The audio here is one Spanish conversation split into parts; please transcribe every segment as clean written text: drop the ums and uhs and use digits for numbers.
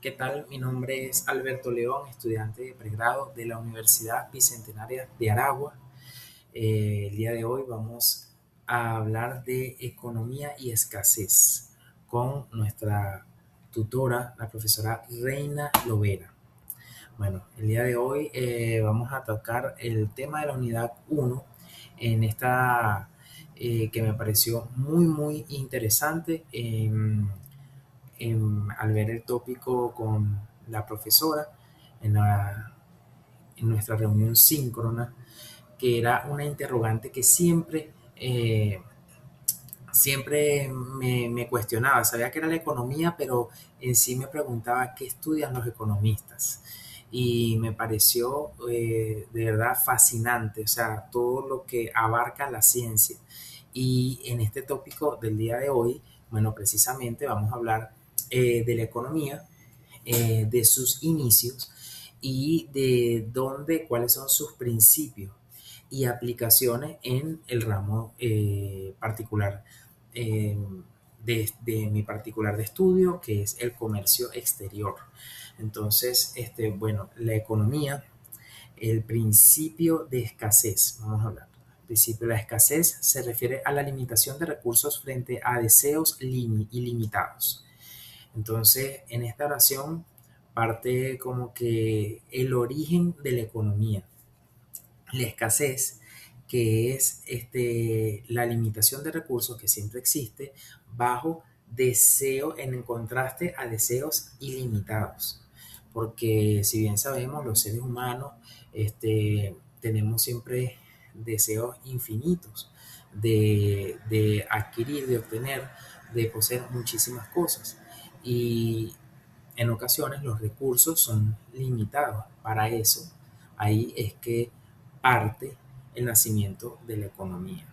¿Qué tal? Mi nombre es Alberto León, estudiante de pregrado de la Universidad Bicentenaria de Aragua. El día de hoy vamos a hablar de economía y escasez con nuestra tutora, la profesora Reina Lovera. Bueno, el día de hoy vamos a tocar el tema de la unidad uno en esta que me pareció muy interesante. Al ver el tópico con la profesora en, en nuestra reunión síncrona, que era una interrogante que siempre me cuestionaba. Sabía que era la economía, pero en sí me preguntaba qué estudian los economistas. Y me pareció de verdad fascinante, o sea, todo lo que abarca la ciencia. Y en este tópico del día de hoy, bueno, precisamente vamos a hablar de la economía, de sus inicios y de dónde, cuáles son sus principios y aplicaciones en el ramo particular eh, de mi particular de estudio, que es el comercio exterior. Entonces, bueno, la economía, el principio de escasez, vamos a hablar. El principio de la escasez se refiere a la limitación de recursos frente a deseos ilimitados. Entonces, en esta oración parte como que el origen de la economía, la escasez, que es la limitación de recursos que siempre existe bajo deseo en contraste a deseos ilimitados. Porque si bien sabemos, los seres humanos tenemos siempre deseos infinitos de adquirir, de obtener, de poseer muchísimas cosas. Y en ocasiones los recursos son limitados. Para eso, ahí es que parte el nacimiento de la economía.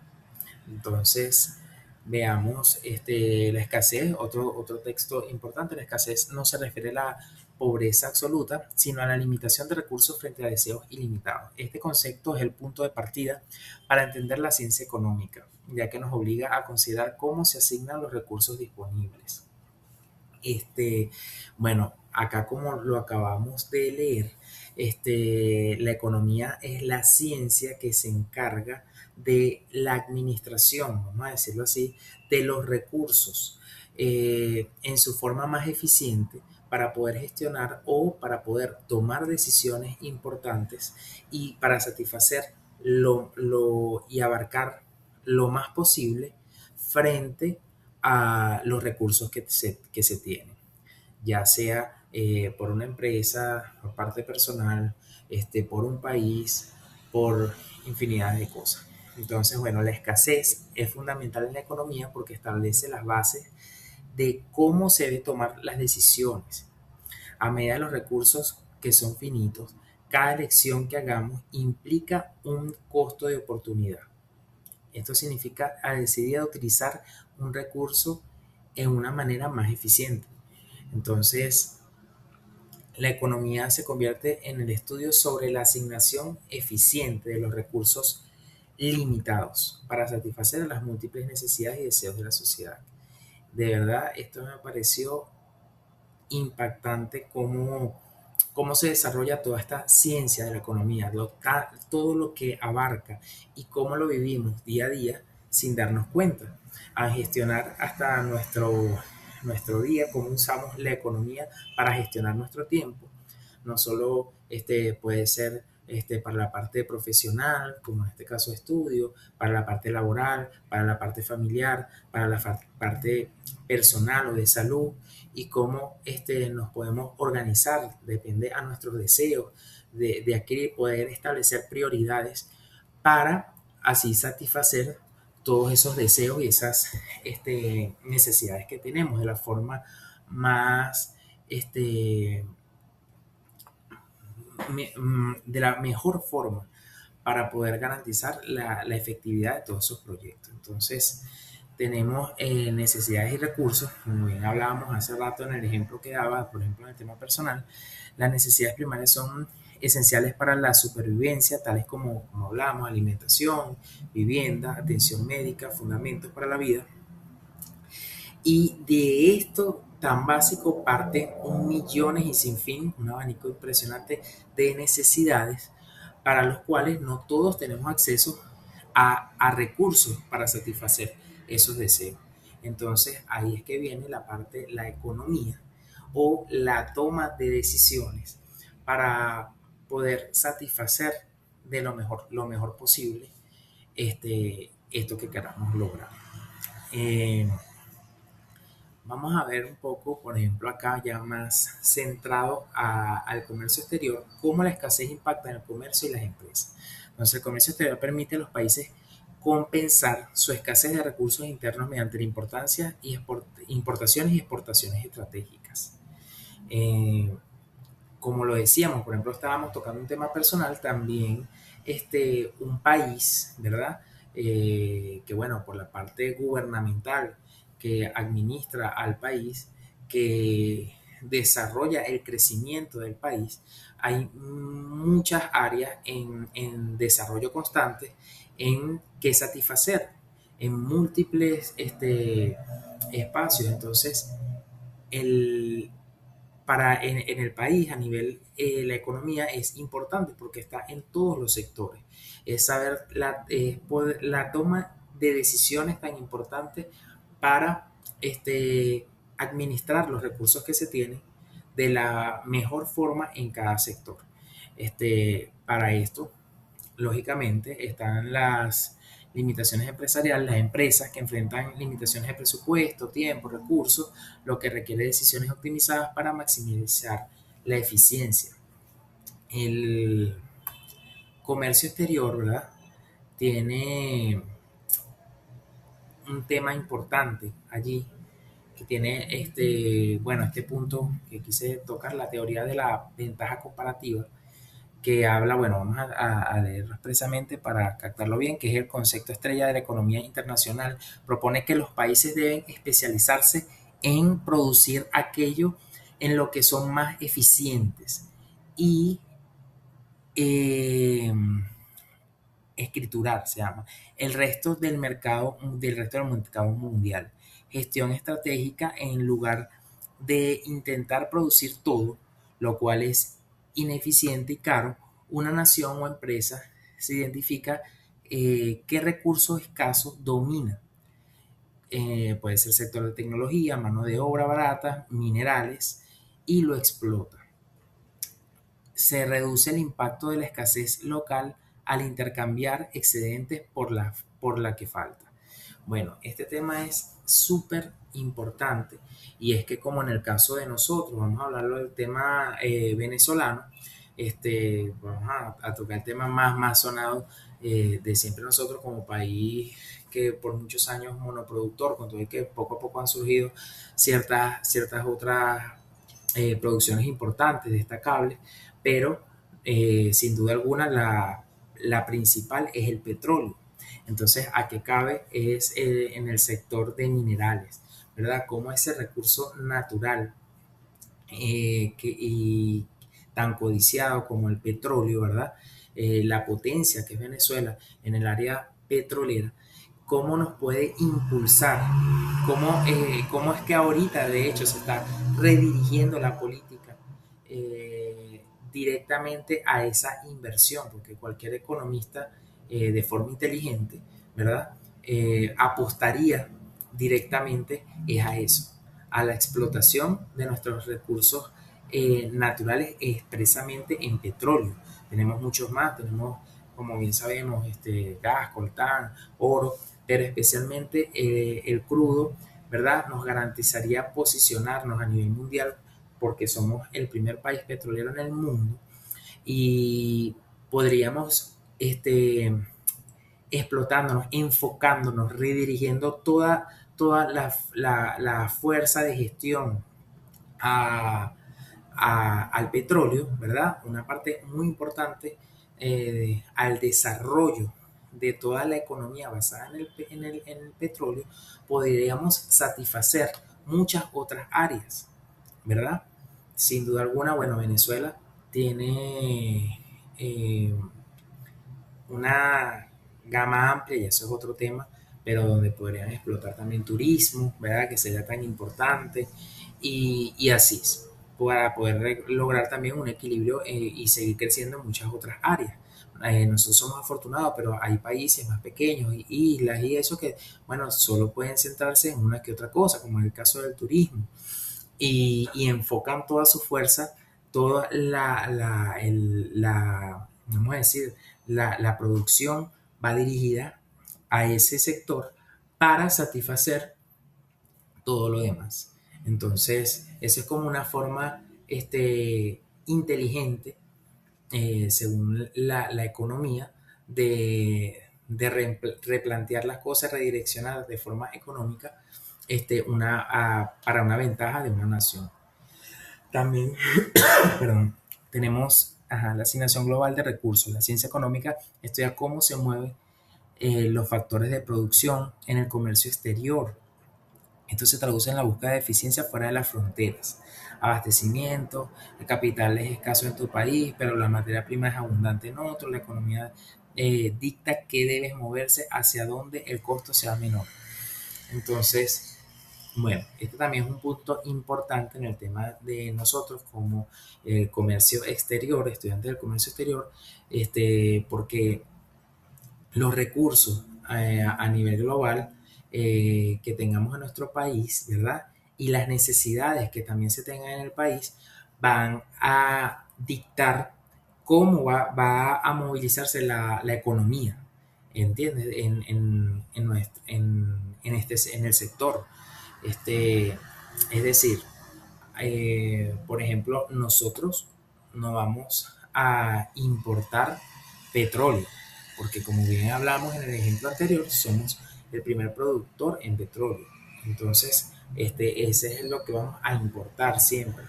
Entonces, veamos la escasez, otro texto importante. La escasez no se refiere a la pobreza absoluta, sino a la limitación de recursos frente a deseos ilimitados. Este concepto es el punto de partida para entender la ciencia económica, ya que nos obliga a considerar cómo se asignan los recursos disponibles. Bueno, acá como lo acabamos de leer, la economía es la ciencia que se encarga de la administración, vamos a decirlo así, de los recursos en su forma más eficiente para poder gestionar o para poder tomar decisiones importantes y para satisfacer y abarcar lo más posible frente a los recursos que se tienen, ya sea por una empresa, por parte personal, por un país, por infinidad de cosas. Entonces, bueno, la escasez es fundamental en la economía porque establece las bases de cómo se deben tomar las decisiones. A medida de los recursos que son finitos, cada elección que hagamos implica un costo de oportunidad. Esto significa a decidir utilizar un recurso en una manera más eficiente. Entonces, la economía se convierte en el estudio sobre la asignación eficiente de los recursos limitados para satisfacer las múltiples necesidades y deseos de la sociedad. De verdad, esto me pareció impactante cómo se desarrolla toda esta ciencia de la economía, todo lo que abarca y cómo lo vivimos día a día sin darnos cuenta, a gestionar hasta nuestro día, cómo usamos la economía para gestionar nuestro tiempo. No solo puede ser para la parte profesional, como en este caso estudio, para la parte laboral, para la parte familiar, para la parte personal o de salud, y cómo nos podemos organizar, depende a nuestros deseos, de aquí poder establecer prioridades para así satisfacer todos esos deseos y esas necesidades que tenemos de la forma más, de la mejor forma para poder garantizar la efectividad de todos esos proyectos. Entonces, tenemos necesidades y recursos, como bien hablábamos hace rato en el ejemplo que daba, por ejemplo, en el tema personal. Las necesidades primarias son esenciales para la supervivencia, tales como hablamos, alimentación, vivienda, atención médica, fundamentos para la vida. Y de esto tan básico parte un millones y sin fin, un abanico impresionante de necesidades para los cuales no todos tenemos acceso a recursos para satisfacer esos deseos. Entonces ahí es que viene la parte, la economía o la toma de decisiones para poder satisfacer de lo mejor posible esto que queramos lograr. Eh, Vamos a ver un poco, por ejemplo, acá ya más centrado al comercio exterior, cómo la escasez impacta en el comercio y las empresas. Entonces, el comercio exterior permite a los países compensar su escasez de recursos internos mediante la importancia y importaciones y exportaciones estratégicas. Eh, Como lo decíamos, por ejemplo, estábamos tocando un tema personal, también un país, ¿verdad? Que bueno, por la parte gubernamental que administra al país, que desarrolla el crecimiento del país, hay muchas áreas en desarrollo constante en que satisfacer en múltiples espacios. Entonces, el, en el país a nivel la economía es importante porque está en todos los sectores. Es saber la toma de decisiones tan importantes para administrar los recursos que se tienen de la mejor forma en cada sector. Para esto lógicamente, están las limitaciones empresariales, las empresas que enfrentan limitaciones de presupuesto, tiempo, recursos, lo que requiere decisiones optimizadas para maximizar la eficiencia. El comercio exterior, ¿verdad? Tiene un tema importante allí que tiene este punto que quise tocar, la teoría de la ventaja comparativa, que habla, bueno, vamos a leerlo expresamente para captarlo bien, que es el concepto estrella de la economía internacional. Propone que los países deben especializarse en producir aquello en lo que son más eficientes y eh, escriturar, se llama, del resto del mercado mundial. Gestión estratégica en lugar de intentar producir todo, lo cual es ineficiente y caro. Una nación o empresa se identifica qué recursos escasos domina. Puede ser sector de tecnología, mano de obra barata, minerales, y lo explota. Se reduce el impacto de la escasez local al intercambiar excedentes por la que falta. Bueno, este tema es súper importante y es que como en el caso de nosotros, vamos a hablar del tema venezolano, vamos a tocar el tema más sonado de siempre nosotros como país que por muchos años monoproductor, con todo el que poco a poco han surgido ciertas otras producciones importantes, destacables, pero sin duda alguna la principal es el petróleo. Entonces, ¿a qué cabe? Es en el sector de minerales, ¿verdad? Como ese recurso natural y tan codiciado como el petróleo, ¿verdad? La potencia que es Venezuela en el área petrolera, cómo nos puede impulsar, cómo es que ahorita de hecho se está redirigiendo la política directamente a esa inversión, porque cualquier economista de forma inteligente, ¿verdad? Apostaría directamente es a eso, a la explotación de nuestros recursos naturales expresamente en petróleo. Tenemos muchos más, tenemos, como bien sabemos, gas, coltán, oro, pero especialmente el crudo, ¿verdad? Nos garantizaría posicionarnos a nivel mundial porque somos el primer país petrolero en el mundo y podríamos explotándonos, enfocándonos, redirigiendo toda la fuerza de gestión a, al petróleo, ¿verdad? Una parte muy importante al desarrollo de toda la economía basada en el petróleo, podríamos satisfacer muchas otras áreas, ¿verdad? Sin duda alguna, bueno, Venezuela tiene una gama amplia, y eso es otro tema, pero donde podrían explotar también turismo, ¿verdad? Que sería tan importante. y así, para poder lograr también un equilibrio y seguir creciendo en muchas otras áreas. Nosotros somos afortunados, pero hay países más pequeños y islas y eso que, bueno, solo pueden centrarse en una que otra cosa, como en el caso del turismo, y enfocan toda su fuerza, toda vamos a decir, la producción va dirigida a ese sector para satisfacer todo lo demás. Entonces, esa es como una forma inteligente, según la economía, de replantear las cosas, redireccionar de forma económica para una ventaja de una nación. También, perdón, tenemos la asignación global de recursos. La ciencia económica estudia cómo se mueven los factores de producción en el comercio exterior. Esto se traduce en la búsqueda de eficiencia fuera de las fronteras. Abastecimiento, el capital es escaso en tu país, pero la materia prima es abundante en otro. La economía dicta qué debes moverse, hacia dónde el costo sea menor. Entonces, bueno, este también es un punto importante en el tema de nosotros como comercio exterior, estudiantes del comercio exterior, porque los recursos a nivel global que tengamos en nuestro país, ¿verdad? Y las necesidades que también se tengan en el país van a dictar cómo va a movilizarse la economía, ¿entiendes? En el sector. Este, es decir, por ejemplo, nosotros no vamos a importar petróleo, porque como bien hablamos en el ejemplo anterior, somos el primer productor en petróleo. Entonces, ese es lo que vamos a importar siempre.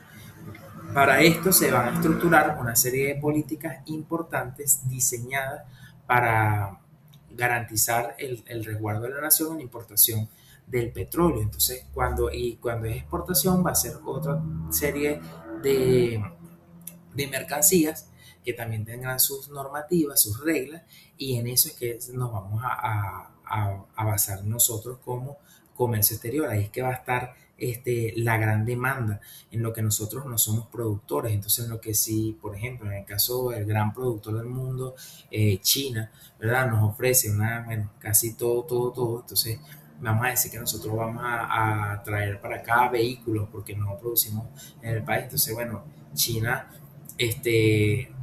Para esto se van a estructurar una serie de políticas importantes diseñadas para garantizar el resguardo de la nación en la importación del petróleo. Entonces, cuando es exportación va a ser otra serie de, de mercancías que también tengan sus normativas, sus reglas, y en eso es que nos vamos a basar nosotros como comercio exterior. Ahí es que va a estar la gran demanda en lo que nosotros no somos productores. Entonces, en lo que sí, por ejemplo, en el caso del gran productor del mundo, China, ¿verdad? Nos ofrece bueno, casi todo. Entonces, vamos a decir que nosotros vamos a traer para acá vehículos porque no producimos en el país. Entonces, bueno, China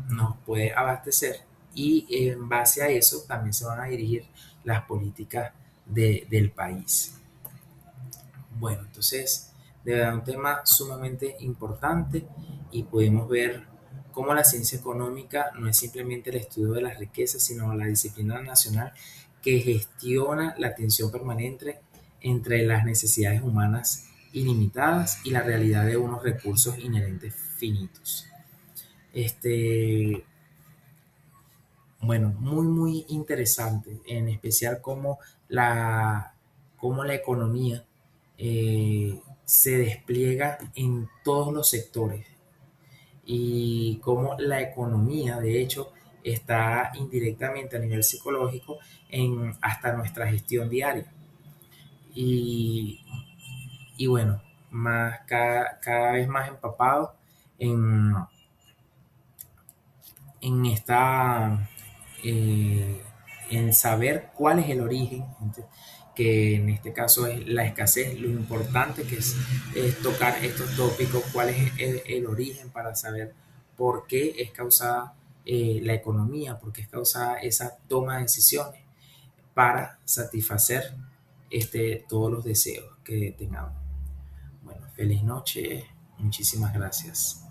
nos puede abastecer y en base a eso también se van a dirigir las políticas del país. Bueno, entonces, de verdad, un tema sumamente importante y podemos ver cómo la ciencia económica no es simplemente el estudio de las riquezas, sino la disciplina nacional que gestiona la tensión permanente entre las necesidades humanas ilimitadas y la realidad de unos recursos inherentes finitos. Este, bueno, muy interesante, en especial cómo la economía se despliega en todos los sectores y cómo la economía, de hecho, está indirectamente a nivel psicológico en hasta nuestra gestión diaria. Y, y bueno, cada vez más empapado en, en esta en saber cuál es el origen, que en este caso es la escasez, lo importante que es tocar estos tópicos, cuál es el origen para saber por qué es causada la economía, por qué es causada esa toma de decisiones para satisfacer todos los deseos que tengamos. Bueno, feliz noche, muchísimas gracias.